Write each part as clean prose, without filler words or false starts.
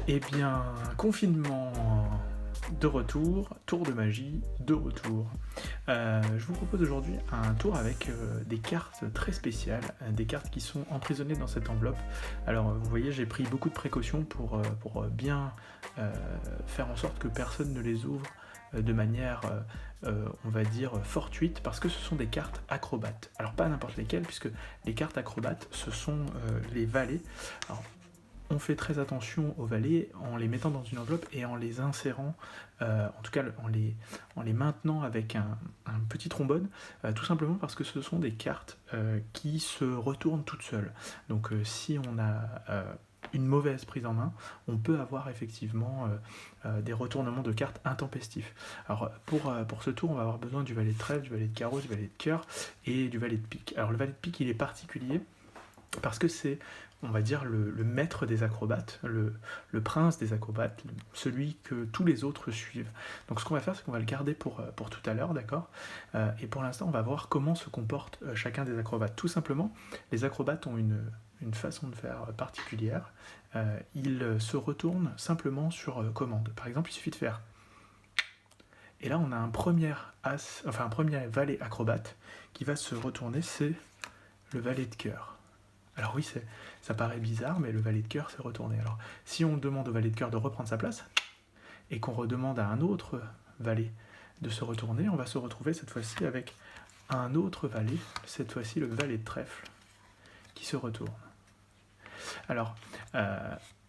Eh bien, confinement de retour, tour de magie de retour. Je vous propose aujourd'hui un tour avec des cartes très spéciales, des cartes qui sont emprisonnées dans cette enveloppe. Alors vous voyez, j'ai pris beaucoup de précautions pour bien faire en sorte que personne ne les ouvre de manière, on va dire, fortuite, parce que ce sont des cartes acrobates. Alors pas n'importe lesquelles, puisque les cartes acrobates, ce sont les valets. Alors, on fait très attention aux valets en les mettant dans une enveloppe et en les insérant, en tout cas en les maintenant avec un petit trombone, tout simplement parce que ce sont des cartes qui se retournent toutes seules. Donc si on a une mauvaise prise en main, on peut avoir effectivement des retournements de cartes intempestifs. Alors pour ce tour, on va avoir besoin du valet de trèfle, du valet de carreau, du valet de cœur et du valet de pique. Alors le valet de pique, il est particulier parce que c'est, on va dire, le maître des acrobates, le prince des acrobates, celui que tous les autres suivent. Donc ce qu'on va faire, c'est qu'on va le garder pour tout à l'heure, d'accord ? Et pour l'instant, on va voir comment se comporte chacun des acrobates. Tout simplement, les acrobates ont une façon de faire particulière. Ils se retournent simplement sur commande. Par exemple, il suffit de faire... Et là, on a un premier valet acrobate qui va se retourner, c'est le valet de cœur. Alors oui, ça paraît bizarre, mais le valet de cœur s'est retourné. Alors, si on demande au valet de cœur de reprendre sa place, et qu'on redemande à un autre valet de se retourner, on va se retrouver cette fois-ci avec un autre valet, cette fois-ci le valet de trèfle, qui se retourne. Alors,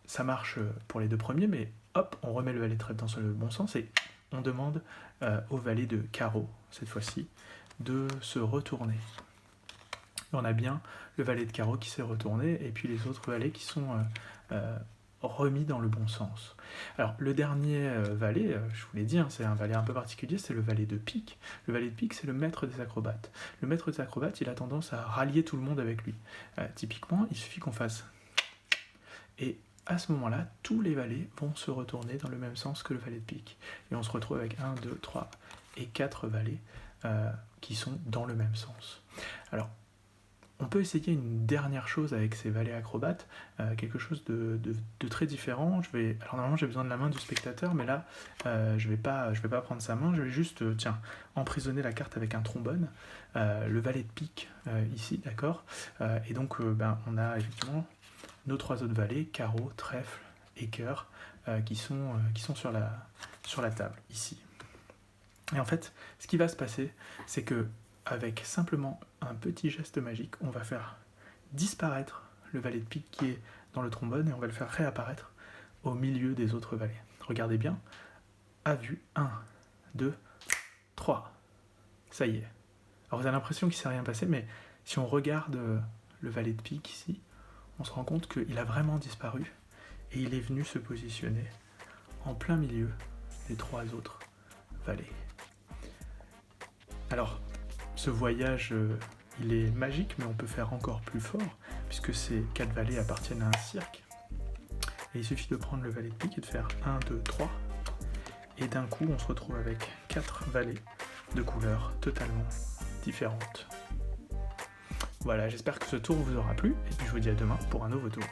ça marche pour les deux premiers, mais hop, on remet le valet de trèfle dans le bon sens, et on demande au valet de carreau, cette fois-ci, de se retourner. On a bien le valet de carreau qui s'est retourné et puis les autres valets qui sont remis dans le bon sens. Alors le dernier valet, je vous l'ai dit, c'est un valet un peu particulier, c'est le valet de pique. Le valet de pique, c'est le maître des acrobates. Le maître des acrobates, il a tendance à rallier tout le monde avec lui. Typiquement, il suffit qu'on fasse... Et à ce moment-là, tous les valets vont se retourner dans le même sens que le valet de pique. Et on se retrouve avec 1, 2, 3 et 4 valets qui sont dans le même sens. Alors, on peut essayer une dernière chose avec ces valets acrobates, quelque chose de très différent. Alors normalement j'ai besoin de la main du spectateur, mais là je vais pas prendre sa main, je vais juste emprisonner la carte avec un trombone, le valet de pique ici, d'accord. Et donc on a effectivement nos trois autres valets, carreau, trèfle et cœur, qui sont sur la table ici. Et en fait, ce qui va se passer, c'est que avec simplement un petit geste magique, on va faire disparaître le valet de pique qui est dans le trombone et on va le faire réapparaître au milieu des autres valets. Regardez bien, à vue, 1, 2, 3. Ça y est. Alors vous avez l'impression qu'il ne s'est rien passé, mais si on regarde le valet de pique ici, on se rend compte qu'il a vraiment disparu et il est venu se positionner en plein milieu des trois autres valets. Alors, ce voyage, il est magique, mais on peut faire encore plus fort, puisque ces 4 valets appartiennent à un cirque. Et il suffit de prendre le valet de pique et de faire 1, 2, 3. Et d'un coup, on se retrouve avec 4 valets de couleurs totalement différentes. Voilà, j'espère que ce tour vous aura plu, et puis je vous dis à demain pour un nouveau tour.